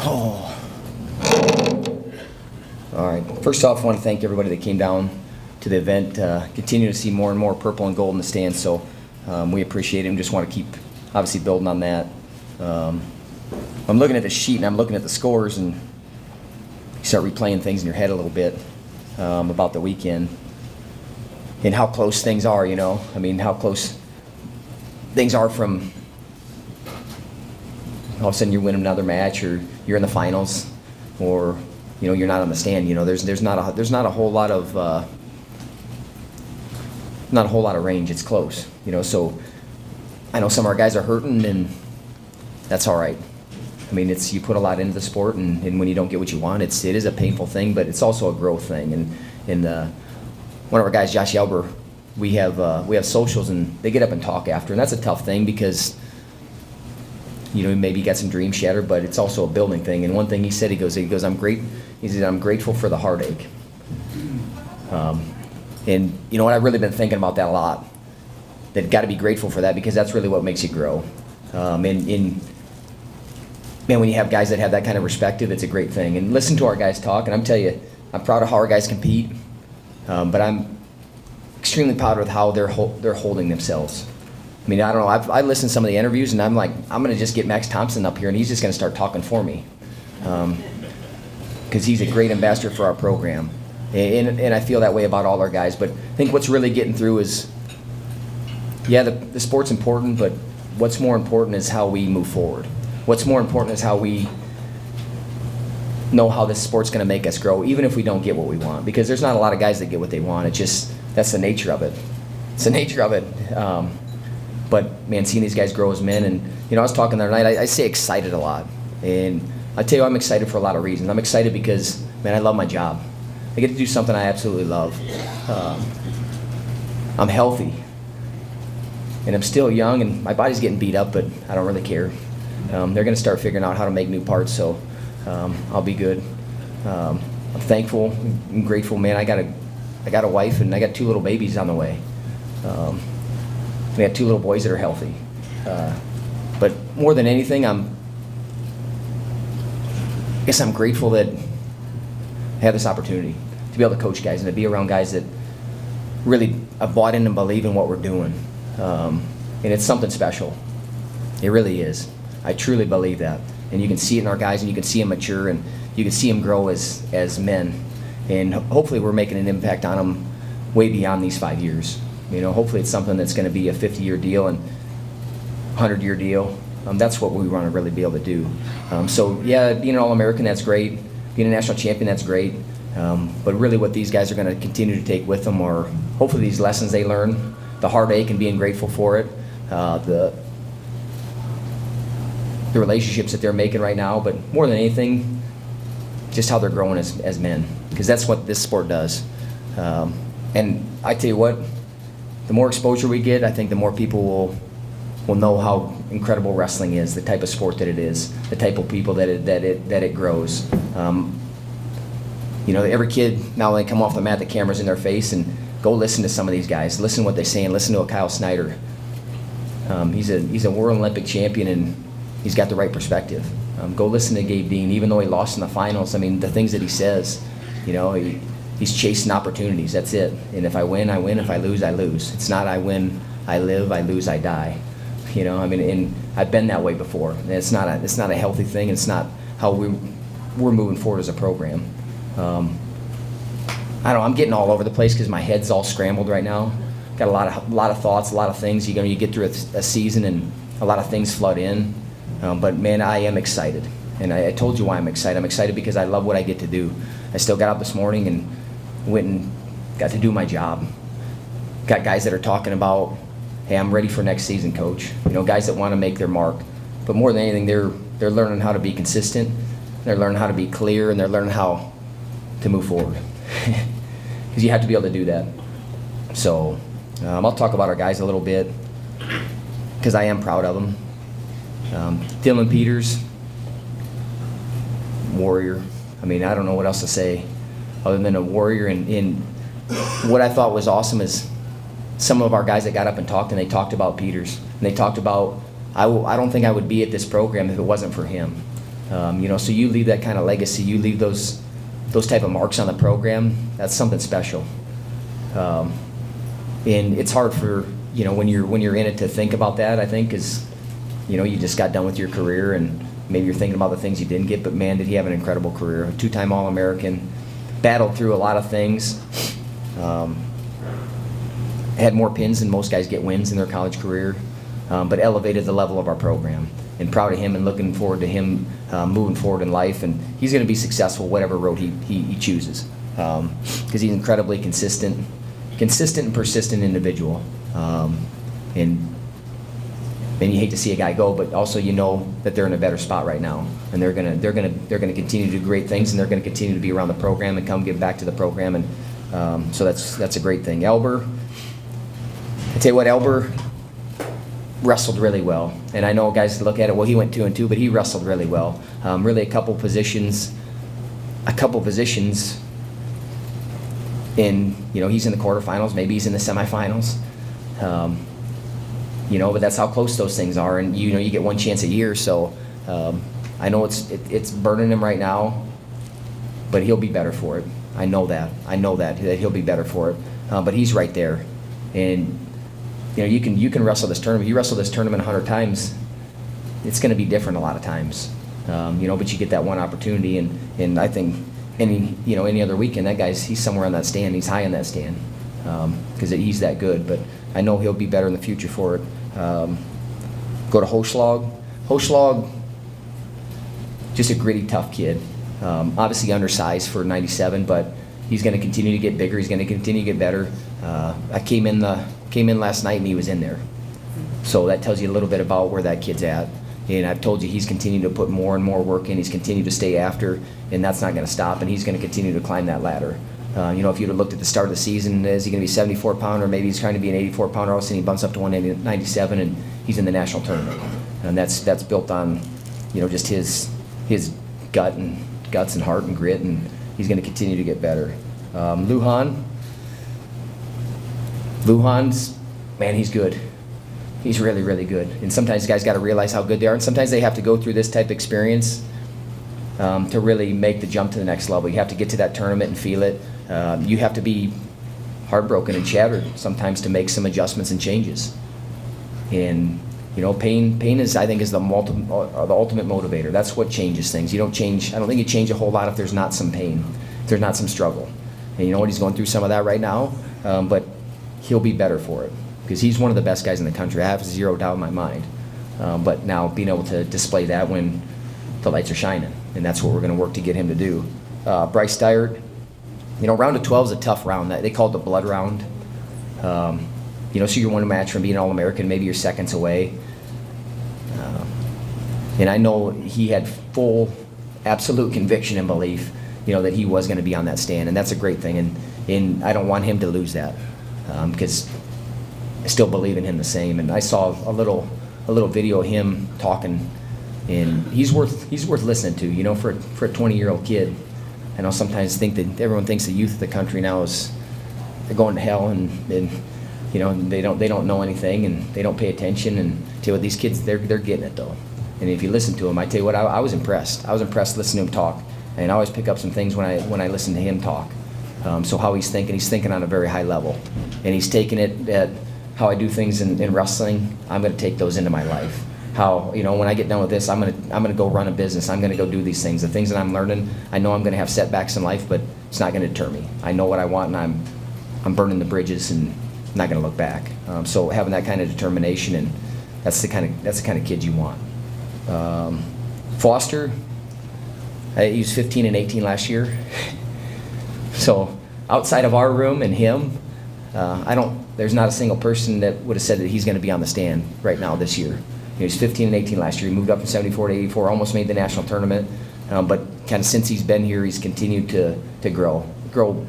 Oh. All right. First off, I want to thank everybody that came down to the event. Continue to see more and more purple and gold in the stands, so we appreciate it and just want to keep, obviously, building on that. I'm looking at the sheet and I'm looking at the scores, and you start replaying things in your head a little bit about the weekend and how close things are, you know. I mean, how close things are from all of a sudden you win another match, or you're in the finals, or you know you're not on the stand. You know, there's not a whole lot of range. It's close. You know, so I know some of our guys are hurting, and that's all right. I mean, you put a lot into the sport, and when you don't get what you want, it is a painful thing, but it's also a growth thing. And one of our guys, Josh Yelber, we have socials, and they get up and talk after, and that's a tough thing because you know maybe you got some dreams shattered, but it's also a building thing. And one thing he said, he goes, I'm grateful for the heartache. And you know what, I've really been thinking about that a lot. That got to be grateful for that, because that's really what makes you grow. And man, when you have guys that have that kind of perspective, it's a great thing. And listen to our guys talk, and I'm telling you, I'm proud of how our guys compete, but I'm extremely proud of how they're holding themselves. I mean, I don't know, I listened to some of the interviews, and I'm like, I'm going to just get Max Thompson up here, and he's just going to start talking for me. Because he's a great ambassador for our program. And I feel that way about all our guys. But I think what's really getting through is, yeah, the sport's important, but what's more important is how we move forward. What's more important is how we know how this sport's going to make us grow, even if we don't get what we want. Because there's not a lot of guys that get what they want. It's just, that's the nature of it. It's the nature of it. But, man, seeing these guys grow as men, and, you know, I was talking the other night, I say excited a lot. And I tell you, I'm excited for a lot of reasons. I'm excited because, man, I love my job. I get to do something I absolutely love. I'm healthy. And I'm still young, and my body's getting beat up, but I don't really care. They're going to start figuring out how to make new parts, so I'll be good. I'm thankful and grateful, man. I got a wife, and I got 2 little babies on the way. We got 2 little boys that are healthy. But more than anything, I guess I'm grateful that I have this opportunity to be able to coach guys and to be around guys that really have bought in and believe in what we're doing. And it's something special. It really is. I truly believe that. And you can see it in our guys, and you can see them mature, and you can see them grow as men. And hopefully we're making an impact on them way beyond these 5 years. You know, hopefully it's something that's going to be a 50-year deal and 100-year deal. That's what we want to really be able to do. So, yeah, being an All-American, that's great. Being a national champion, that's great. But really what these guys are going to continue to take with them are hopefully these lessons they learn, the heartache and being grateful for it, the relationships that they're making right now, but more than anything, just how they're growing as men, because that's what this sport does. And I tell you what, the more exposure we get, I think the more people will know how incredible wrestling is, the type of sport that it is, the type of people that it grows. You know, every kid, now when they come off the mat, the camera's in their face, and go listen to some of these guys. Listen to what they're saying. Listen to a Kyle Snyder. He's a World Olympic champion, and he's got the right perspective. Go listen to Gabe Dean, even though he lost in the finals. I mean, the things that he says, you know, he's chasing opportunities. That's it. And if I win, I win. If I lose, I lose. It's not I win, I live. I lose, I die. You know, I mean, and I've been that way before. And it's not a healthy thing. It's not how we're moving forward as a program. I don't know. I'm getting all over the place because my head's all scrambled right now. Got a lot of thoughts, a lot of things. You get through a season, and a lot of things flood in. But man, I am excited, and I told you why I'm excited. I'm excited because I love what I get to do. I still got up this morning and went and got to do my job. Got guys that are talking about, hey, I'm ready for next season, coach. You know, guys that want to make their mark. But more than anything, they're learning how to be consistent. They're learning how to be clear, and they're learning how to move forward. Because you have to be able to do that. So I'll talk about our guys a little bit because I am proud of them. Dylan Peters, warrior. I mean, I don't know what else to say other than a warrior. And what I thought was awesome is some of our guys that got up and talked, and they talked about Peters. And they talked about, I don't think I would be at this program if it wasn't for him. So you leave that kind of legacy, you leave those type of marks on the program. That's something special. And it's hard for, when you're in it to think about that, I think, because, you just got done with your career and maybe you're thinking about the things you didn't get, but man, did he have an incredible career. A 2-time All-American, battled through a lot of things, had more pins than most guys get wins in their college career, but elevated the level of our program. And proud of him and looking forward to him moving forward in life. And he's going to be successful whatever road he chooses, because he's incredibly consistent and persistent individual. And you hate to see a guy go, but also that they're in a better spot right now, and they're gonna continue to do great things, and they're gonna continue to be around the program and come give back to the program, and so that's a great thing. Elber, I tell you what, Elber wrestled really well, and I know guys look at it, well, he went 2-2, but he wrestled really well. Really a couple positions in, he's in the quarterfinals, maybe he's in the semifinals. But that's how close those things are, and you get one chance a year. So I know it's burning him right now, but he'll be better for it. I know that he'll be better for it. But he's right there, and you can wrestle this tournament. You wrestle this tournament 100 times, it's going to be different a lot of times. But you get that one opportunity, and I think any other weekend, he's somewhere on that stand. He's high on that stand because he's that good. But I know he'll be better in the future for it. Go to Hochschlag. Hochschlag, just a gritty, tough kid. Obviously undersized for 97, but he's going to continue to get bigger. He's going to continue to get better. I came in last night and he was in there. So that tells you a little bit about where that kid's at. And I've told you he's continuing to put more and more work in. He's continued to stay after, and that's not going to stop. And he's going to continue to climb that ladder. If you'd have looked at the start of the season, is he going to be 74 pounder? Maybe he's trying to be an 84 pounder. All of a sudden he bumps up to 197, and he's in the national tournament. And that's built on, just his guts and heart and grit, and he's going to continue to get better. Luhan's, man, he's good. He's really, really good. And sometimes guys got to realize how good they are, and sometimes they have to go through this type of experience to really make the jump to the next level. You have to get to that tournament and feel it. You have to be heartbroken and shattered sometimes to make some adjustments and changes. And pain is, I think, is the ultimate motivator. That's what changes things. You don't change. I don't think you change a whole lot if there's not some pain, if there's not some struggle. And he's going through some of that right now, but he'll be better for it because he's one of the best guys in the country. I have zero doubt in my mind. But now being able to display that when the lights are shining, and that's what we're going to work to get him to do. Bryce Dyert, round of 12 is a tough round. They call it the blood round. So you're one match from being an All-American, maybe you're seconds away. And I know he had full, absolute conviction and belief, that he was going to be on that stand, and that's a great thing. And I don't want him to lose that because I still believe in him the same. And I saw a little video of him talking. And he's worth listening to, for a 20-year-old kid. I know sometimes everyone thinks the youth of the country now they're going to hell and they don't know anything and they don't pay attention. And tell you what, these kids they're getting it though. And if you listen to him, I tell you what, I was impressed. I was impressed listening to him talk. And I always pick up some things when I listen to him talk. So how he's thinking on a very high level, and he's taking it at how I do things in wrestling. I'm going to take those into my life. How, when I get done with this, I'm gonna go run a business. I'm gonna go do these things. The things that I'm learning, I know I'm gonna have setbacks in life, but it's not gonna deter me. I know what I want, and I'm burning the bridges and not gonna look back. So having that kind of determination, and that's the kind of kid you want. Foster, he was 15 and 18 last year. So outside of our room and him, there's not a single person that would have said that he's gonna be on the stand right now this year. He was 15 and 18 last year. He moved up from 74 to 84, almost made the national tournament. But kind of since he's been here, he's continued to grow. Grow,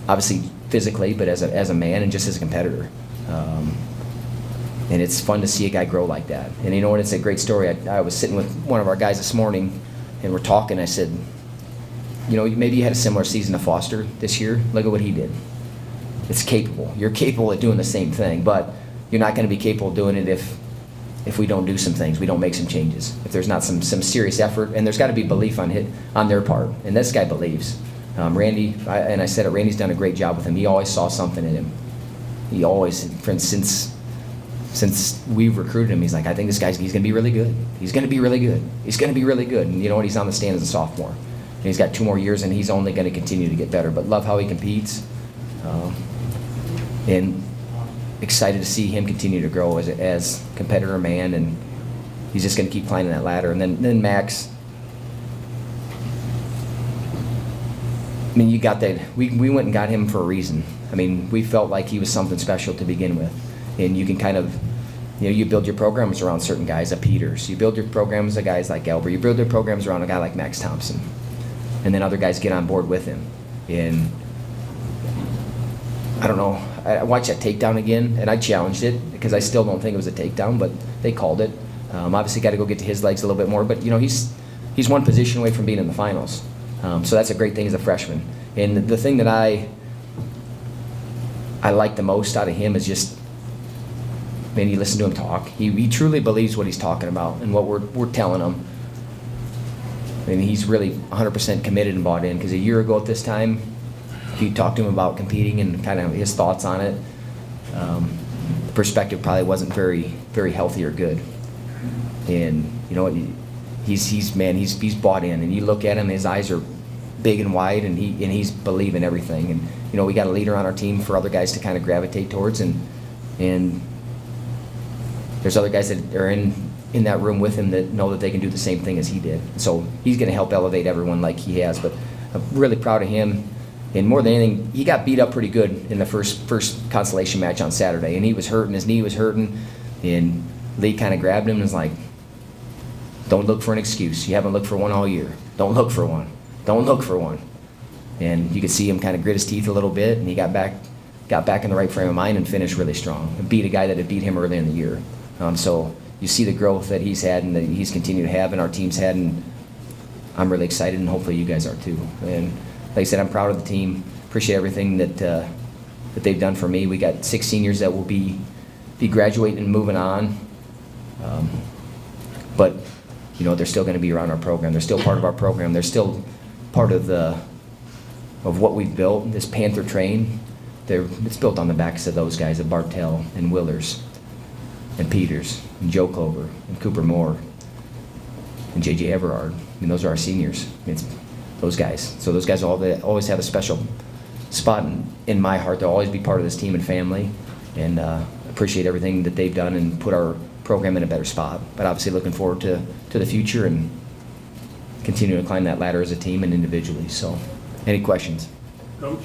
obviously physically, but as a man and just as a competitor. And it's fun to see a guy grow like that. And it's a great story. I was sitting with one of our guys this morning, and we're talking. I said, maybe you had a similar season to Foster this year. Look at what he did. It's capable. You're capable of doing the same thing, but you're not going to be capable of doing it if if we don't do some things, we don't make some changes, if there's not some serious effort, and there's got to be belief on their part, and this guy believes. Randy, I said it, Randy's done a great job with him. He always saw something in him. He always, for instance, since we've recruited him, he's like, I think this guy's, he's going to be really good. He's going to be really good. He's going to be really good. And you know what? He's on the stand as a sophomore. And he's got 2 more years, and he's only going to continue to get better. But love how he competes. And excited to see him continue to grow as competitor man, and he's just going to keep climbing that ladder. And then Max, I mean, you got that. We went and got him for a reason. I mean, we felt like he was something special to begin with. And you can kind of, you know, you build your programs around certain guys, a Peters. You build your programs around guys like Elber. You build your programs around a guy like Max Thompson. And then other guys get on board with him. And I don't know, I watched that takedown again, and I challenged it because I still don't think it was a takedown, but they called it. Obviously got to go get to his legs a little bit more, but you know, he's one position away from being in the finals. So that's a great thing as a freshman. And the thing that I like the most out of him is just, man, you listen to him talk. He truly believes what he's talking about and what we're telling him. And he's really 100% committed and bought in, because a year ago at this time, if you talk to him about competing and kind of his thoughts on it, the perspective probably wasn't very, very healthy or good. And you know what? He's bought in, and you look at him, his eyes are big and wide, and he's believing everything. And you know, we got a leader on our team for other guys to kind of gravitate towards, and there's other guys that are in that room with him that know that they can do the same thing as he did. So he's going to help elevate everyone like he has. But I'm really proud of him. And more than anything, he got beat up pretty good in the first consolation match on Saturday, and he was hurting, his knee was hurting, and Lee kind of grabbed him and was like, don't look for an excuse. You haven't looked for one all year. Don't look for one. Don't look for one. And you could see him kind of grit his teeth a little bit, and he got back in the right frame of mind and finished really strong and beat a guy that had beat him early in the year. So you see the growth that he's had and that he's continued to have and our team's had, and I'm really excited, and hopefully you guys are too. And like I said, I'm proud of the team. Appreciate everything that they've done for me. We got 6 seniors that will be graduating and moving on. But you know, they're still going to be around our program. They're still part of our program. They're still part of what we've built. This Panther train, it's built on the backs of those guys, of Bartell and Willers and Peters and Joe Clover and Cooper Moore and J.J. Everard. I mean, those are our seniors. It's those guys. So those guys always have a special spot in my heart. They'll always be part of this team and family, and appreciate everything that they've done and put our program in a better spot. But obviously looking forward to the future and continuing to climb that ladder as a team and individually. So any questions? Coach?